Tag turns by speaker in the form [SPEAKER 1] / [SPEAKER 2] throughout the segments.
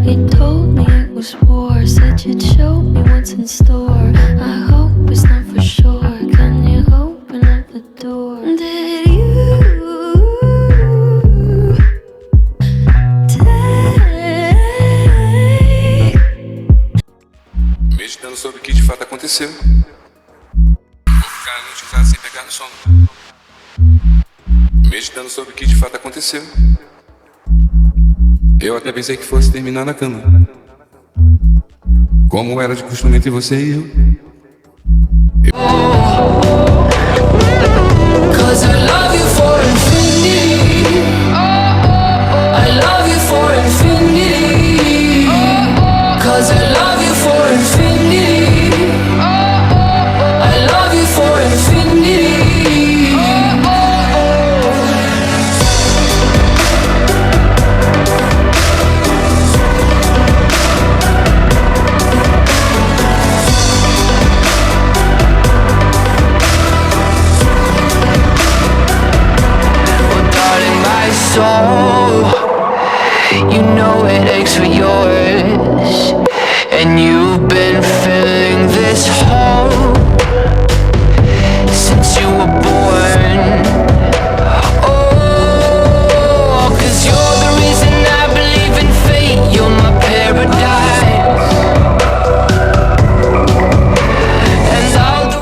[SPEAKER 1] You told me it was war, said you'd show me what's in store. I hope it's not for sure. Can you open up the door? Did you take?
[SPEAKER 2] Meditando sobre o que de fato aconteceu. Vou ficar a noite em casa sem pegar no sono. Meditando sobre o que de fato aconteceu. Eu até pensei que fosse terminar na cama, como era de costume entre você e eu.
[SPEAKER 3] Cause I love you for infinity. I love you for infinity. Cause I love you for infinity. I love you for infinity. You know it aches for yours, and you've been filling this hole since you were born. Oh, 'cause you're the reason I believe in fate. You're my paradise, and I'll do.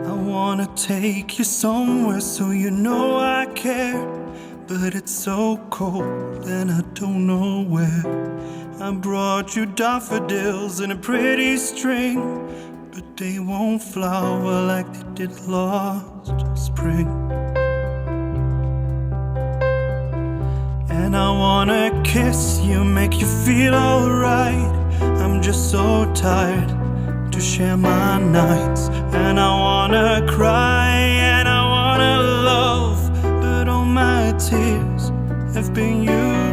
[SPEAKER 4] I wanna take you somewhere so you know I care, but it's so cold and I don't know where. I brought you daffodils in a pretty string, but they won't flower like they did last spring. And I wanna kiss you, make you feel alright. I'm just so tired to share my nights. And I wanna cry and I wanna love, but all my tears have been used